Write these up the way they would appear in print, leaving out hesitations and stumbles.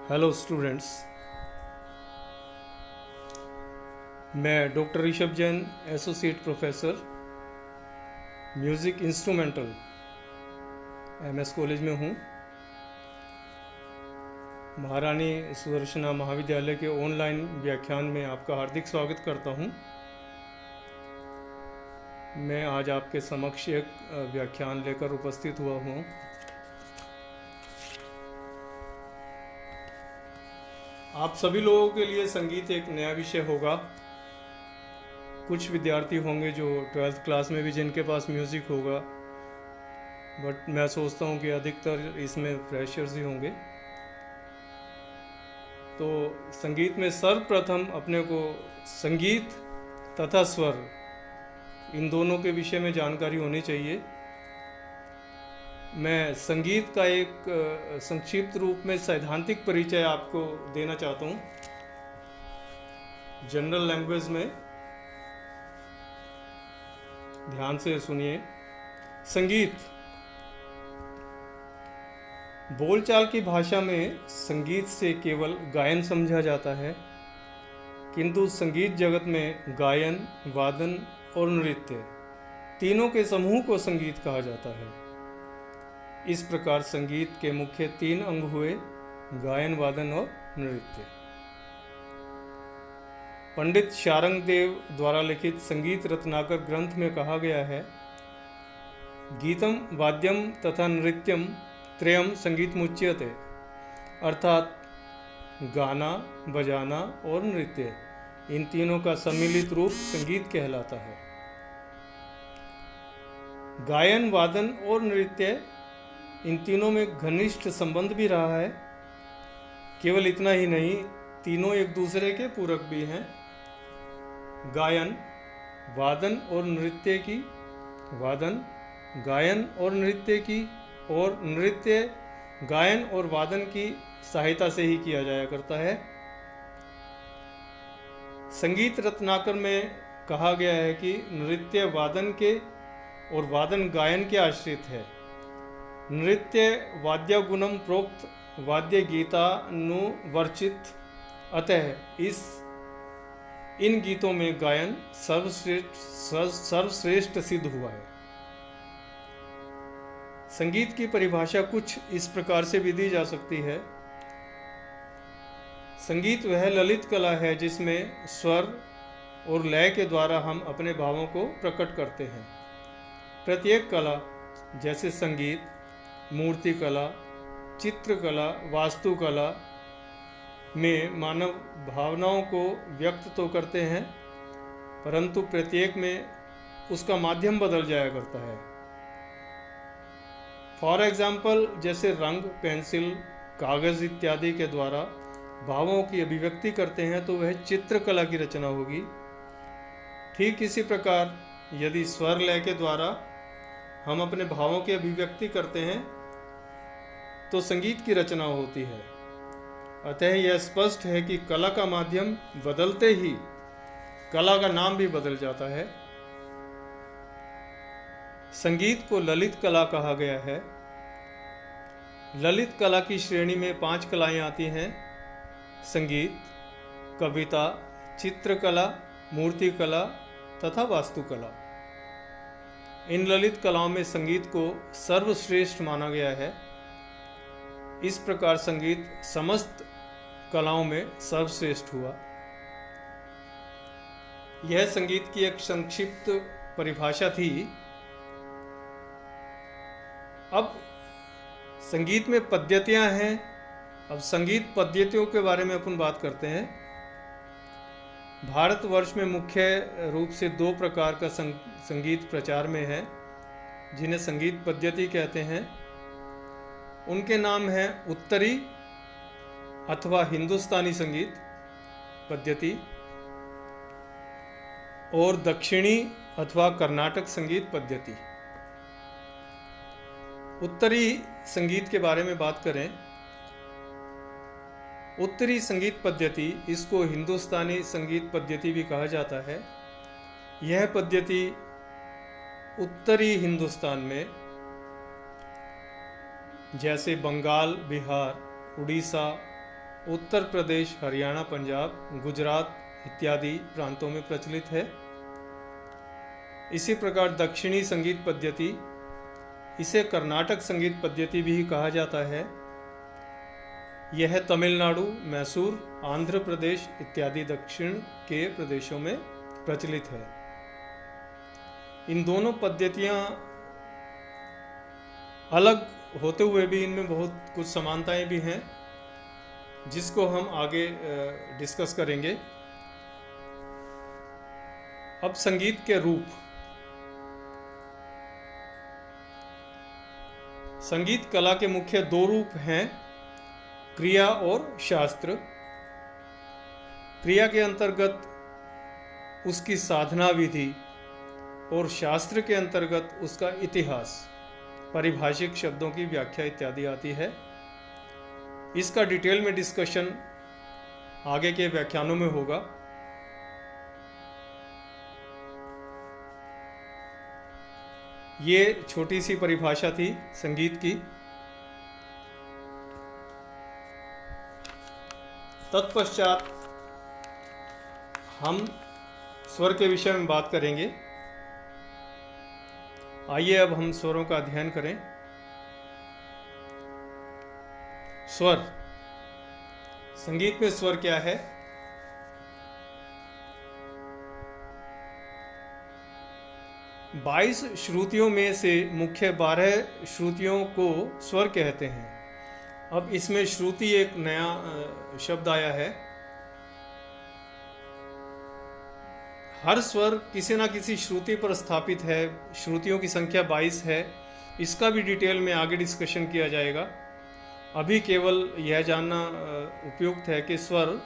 Hello students, मैं doctor Rishabh Jain, associate professor music instrumental MS college में हूँ। महारानी सुदर्शना महाविद्यालय के ऑनलाइन व्याख्यान में आपका हार्दिक स्वागत करता हूँ। मैं आज आपके समक्ष एक व्याख्यान लेकर उपस्थित हुआ हूँ। आप सभी लोगों के लिए संगीत एक नया विषय होगा। कुछ विद्यार्थी होंगे जो 12th क्लास में भी जिनके पास म्यूज़िक होगा, बट मैं सोचता हूँ कि अधिकतर इसमें फ्रेशर्स ही होंगे। तो संगीत में सर्वप्रथम अपने को संगीत तथा स्वर, इन दोनों के विषय में जानकारी होनी चाहिए। मैं संगीत का एक संक्षिप्त रूप में सैद्धांतिक परिचय आपको देना चाहता हूँ, जनरल लैंग्वेज में। ध्यान से सुनिए। संगीत बोलचाल की भाषा में संगीत से केवल गायन समझा जाता है, किंतु संगीत जगत में गायन, वादन और नृत्य तीनों के समूह को संगीत कहा जाता है। इस प्रकार संगीत के मुख्य 3 अंग हुए: गायन, वादन और नृत्य। पंडित शारंग देव द्वारा लिखित संगीत रत्नाकर ग्रंथ में कहा गया है, गीतम वाद्यम तथा नृत्यम त्रयम संगीतमुच्यते, अर्थात गाना, बजाना और नृत्य, इन तीनों का सम्मिलित रूप संगीत कहलाता है। गायन, वादन और नृत्य, इन तीनों में घनिष्ठ संबंध भी रहा है। केवल इतना ही नहीं, तीनों एक दूसरे के पूरक भी हैं। गायन, वादन और नृत्य की, वादन गायन और नृत्य की, और नृत्य गायन और वादन की सहायता से ही किया जाया करता है। संगीत रत्नाकर में कहा गया है कि नृत्य वादन के और वादन गायन के आश्रित है। नृत्य वाद्य गुणम प्रोक्त वाद्य गीतानुवर्चित, अतः इन गीतों में गायन सर्वश्रेष्ठ सिद्ध हुआ है। संगीत की परिभाषा कुछ इस प्रकार से भी दी जा सकती है: संगीत वह ललित कला है जिसमें स्वर और लय के द्वारा हम अपने भावों को प्रकट करते हैं। प्रत्येक कला जैसे संगीत, मूर्तिकला, चित्रकला, वास्तुकला में मानव भावनाओं को व्यक्त तो करते हैं, परंतु प्रत्येक में उसका माध्यम बदल जाया करता है। फॉर एग्जाम्पल, जैसे रंग, पेंसिल, कागज इत्यादि के द्वारा भावों की अभिव्यक्ति करते हैं तो वह चित्रकला की रचना होगी। ठीक इसी प्रकार यदि स्वर लय के द्वारा हम अपने भावों की अभिव्यक्ति करते हैं तो संगीत की रचना होती है। अतः यह स्पष्ट है कि कला का माध्यम बदलते ही कला का नाम भी बदल जाता है। संगीत को ललित कला कहा गया है। ललित कला की श्रेणी में 5 कलाएं आती हैं: संगीत, कविता, चित्रकला, मूर्तिकला तथा वास्तुकला। इन ललित कलाओं में संगीत को सर्वश्रेष्ठ माना गया है। इस प्रकार संगीत समस्त कलाओं में सर्वश्रेष्ठ हुआ। यह संगीत की एक संक्षिप्त परिभाषा थी। अब संगीत में पद्धतियां हैं। अब संगीत पद्धतियों के बारे में अपन बात करते हैं। भारतवर्ष में मुख्य रूप से 2 प्रकार का संगीत प्रचार में है, जिन्हें संगीत पद्धति कहते हैं। उनके नाम हैं उत्तरी अथवा हिंदुस्तानी संगीत पद्धति और दक्षिणी अथवा कर्नाटक संगीत पद्धति। उत्तरी संगीत के बारे में बात करें, उत्तरी संगीत पद्धति, इसको हिंदुस्तानी संगीत पद्धति भी कहा जाता है। यह पद्धति उत्तरी हिंदुस्तान में, जैसे बंगाल, बिहार, उड़ीसा उत्तर प्रदेश, हरियाणा, पंजाब, गुजरात इत्यादि प्रांतों में प्रचलित है। इसी प्रकार दक्षिणी संगीत पद्धति, इसे कर्नाटक संगीत पद्धति भी कहा जाता है। यह तमिलनाडु, मैसूर, आंध्र प्रदेश इत्यादि दक्षिण के प्रदेशों में प्रचलित है। इन दोनों पद्धतियाँ अलग होते हुए भी इनमें बहुत कुछ समानताएं भी हैं, जिसको हम आगे डिस्कस करेंगे। अब संगीत के रूप। संगीत कला के मुख्य दो रूप हैं, क्रिया और शास्त्र। क्रिया के अंतर्गत उसकी साधना विधि और शास्त्र के अंतर्गत उसका इतिहास, पारिभाषिक शब्दों की व्याख्या इत्यादि आती है। इसका डिटेल में डिस्कशन आगे के व्याख्यानों में होगा। ये छोटी सी परिभाषा थी संगीत की। तत्पश्चात हम स्वर के विषय में बात करेंगे। आइए अब हम स्वरों का अध्ययन करें। स्वर। संगीत में स्वर क्या है? बाईस श्रुतियों में से मुख्य 12 श्रुतियों को स्वर कहते हैं। अब इसमें श्रुति एक नया शब्द आया है। हर स्वर किसी न किसी श्रुति पर स्थापित है। श्रुतियों की संख्या 22 है। इसका भी डिटेल में आगे डिस्कशन किया जाएगा। अभी केवल यह जानना उपयुक्त है कि स्वर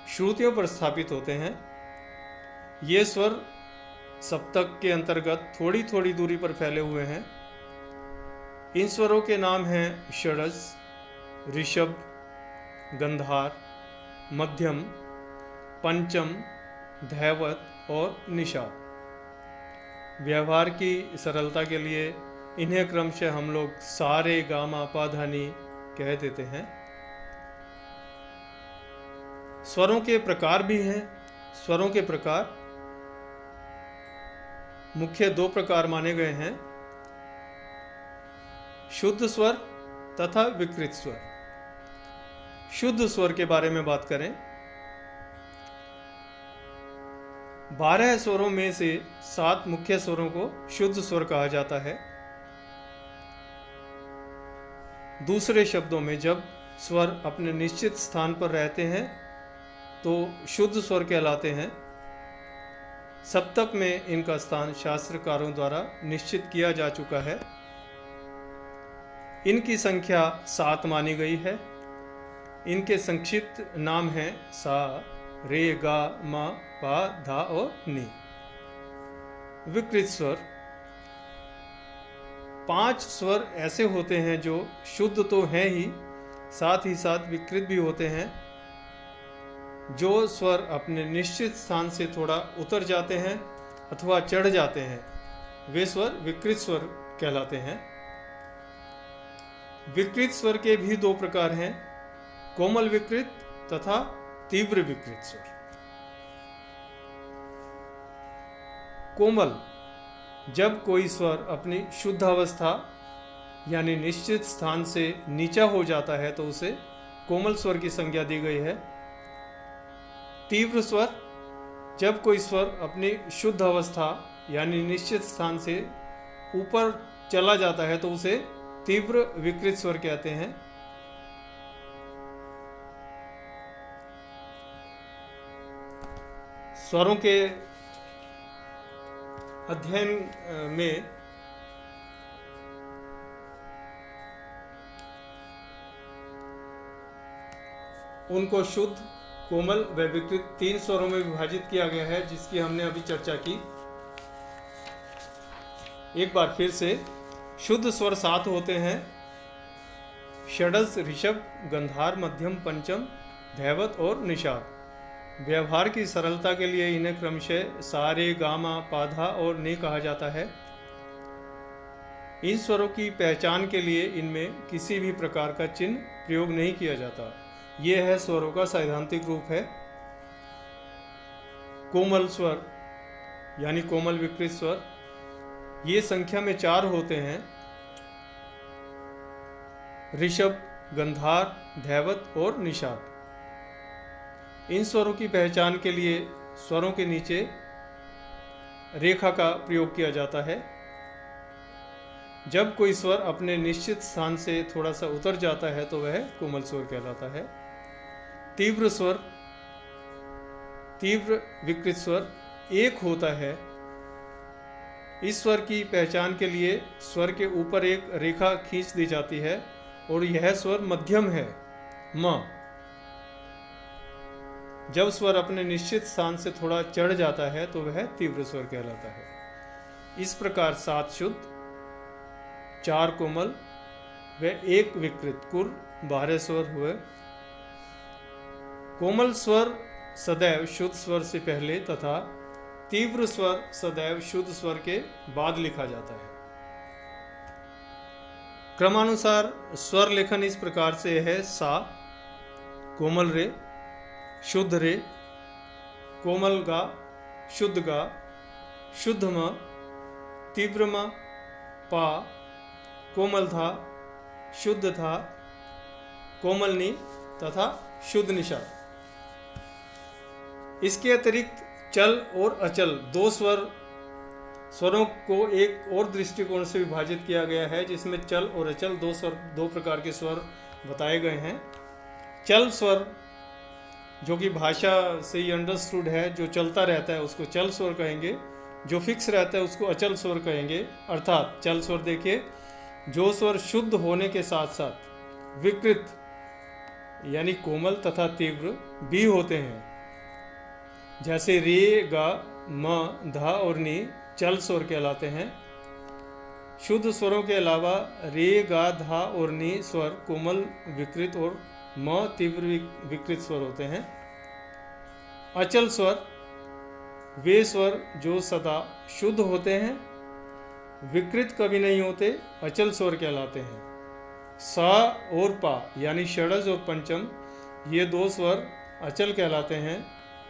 श्रुतियों पर स्थापित होते हैं। ये स्वर सप्तक के अंतर्गत थोड़ी थोड़ी दूरी पर फैले हुए हैं। इन स्वरों के नाम हैं षडज, ऋषभ, गंधार, मध्यम, पंचम, धैवत और निषाद। व्यवहार की सरलता के लिए इन्हें क्रमशः हम लोग सा रे गा मा पा धा नी कह देते हैं। स्वरों के प्रकार भी हैं। स्वरों के प्रकार मुख्य 2 प्रकार माने गए हैं, शुद्ध स्वर तथा विकृत स्वर। शुद्ध स्वर के बारे में बात करें। 12 स्वरों में से 7 मुख्य स्वरों को शुद्ध स्वर कहा जाता है। दूसरे शब्दों में जब स्वर अपने निश्चित स्थान पर रहते हैं तो शुद्ध स्वर कहलाते हैं। सप्तक में इनका स्थान शास्त्रकारों द्वारा निश्चित किया जा चुका है। इनकी संख्या 7 मानी गई है। इनके संक्षिप्त नाम हैं सा, रे, गा, मा, पा, धा और नी। विकृत स्वर। 5 स्वर ऐसे होते हैं जो शुद्ध तो हैं ही, साथ ही साथ विकृत भी होते हैं। जो स्वर अपने निश्चित स्थान से थोड़ा उतर जाते हैं अथवा चढ़ जाते हैं, वे स्वर विकृत स्वर कहलाते हैं। विकृत स्वर के भी 2 प्रकार हैं, कोमल विकृत तथा तीव्र विकृत स्वर। कोमल, जब कोई स्वर अपनी शुद्ध अवस्था यानी निश्चित स्थान से नीचा हो जाता है तो उसे कोमल स्वर की संज्ञा दी गई है। तीव्र स्वर, जब कोई स्वर अपनी शुद्ध अवस्था यानी निश्चित स्थान से ऊपर चला जाता है तो उसे तीव्र विकृत स्वर कहते हैं। स्वरों के अध्ययन में उनको शुद्ध, कोमल व विकृत 3 स्वरों में विभाजित किया गया है, जिसकी हमने अभी चर्चा की। एक बार फिर से, शुद्ध स्वर 7 होते हैं, षडज, ऋषभ, गंधार, मध्यम, पंचम, धैवत और निषाद। व्यवहार की सरलता के लिए इन्हें क्रमशः सा, रे, गा, मा, पा, धा और नी कहा जाता है। इन स्वरों की पहचान के लिए इनमें किसी भी प्रकार का चिन्ह प्रयोग नहीं किया जाता। ये है स्वरों का सैद्धांतिक रूप है। कोमल स्वर यानी कोमल विकृत स्वर, ये संख्या में 4 होते हैं। ऋषभ, गंधार, धैवत और निषाद। इन स्वरों की पहचान के लिए स्वरों के नीचे रेखा का प्रयोग किया जाता है। जब कोई स्वर अपने निश्चित स्थान से थोड़ा सा उतर जाता है तो वह कोमल स्वर कहलाता है। तीव्र स्वर, तीव्र विकृत स्वर एक होता है। इस स्वर की पहचान के लिए स्वर के ऊपर एक रेखा खींच दी जाती है और यह स्वर मध्यम है, म। जब स्वर अपने निश्चित स्थान से थोड़ा चढ़ जाता है तो वह तीव्र स्वर कहलाता है। इस प्रकार 7 शुद्ध, 4 कोमल व 1 विकृत कुल 12 स्वर हुए। कोमल स्वर सदैव शुद्ध स्वर से पहले तथा तीव्र स्वर सदैव शुद्ध स्वर के बाद लिखा जाता है। क्रमानुसार स्वर लेखन इस प्रकार से है: सा, कोमल रे, शुद्ध रे, कोमल गा, शुद्ध गा, शुद्ध म, तीव्र म, पा, कोमल धा, शुद्ध धा, कोमल नी तथा शुद्ध निषाद। इसके अतिरिक्त चल और अचल 2 स्वरों को एक और दृष्टिकोण से विभाजित किया गया है, जिसमें चल और अचल 2 प्रकार के स्वर बताए गए हैं। चल स्वर जो कि भाषा से ही अंडरस्टूड है, जो चलता रहता है उसको चल स्वर कहेंगे, जो फिक्स रहता है उसको अचल स्वर कहेंगे। अर्थात चल स्वर देखिए, जो स्वर शुद्ध होने के साथ साथ विकृत यानी कोमल तथा तीव्र भी होते हैं, जैसे रे, गा, म, धा और नी चल स्वर कहलाते हैं। शुद्ध स्वरों के अलावा रे, गा, धा और नी स्वर कोमल विकृत और म तीव्र विकृत स्वर होते हैं। अचल स्वर वे स्वर जो सदा शुद्ध होते हैं, विकृत कभी नहीं होते, अचल स्वर कहलाते हैं। सा और पा यानी षडज और पंचम, ये 2 स्वर अचल कहलाते हैं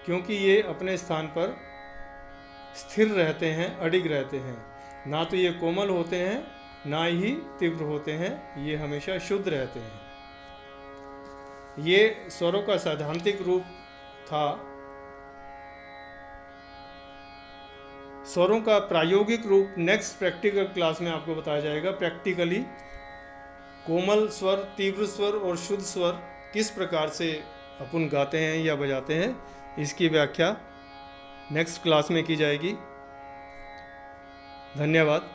क्योंकि ये अपने स्थान पर स्थिर रहते हैं, अडिग रहते हैं। ना तो ये कोमल होते हैं ना ही तीव्र होते हैं, ये हमेशा शुद्ध रहते हैं। ये स्वरों का सैद्धांतिक रूप था। स्वरों का प्रायोगिक रूप नेक्स्ट प्रैक्टिकल क्लास में आपको बताया जाएगा। प्रैक्टिकली कोमल स्वर, तीव्र स्वर और शुद्ध स्वर किस प्रकार से अपन गाते हैं या बजाते हैं, इसकी व्याख्या नेक्स्ट क्लास में की जाएगी। धन्यवाद।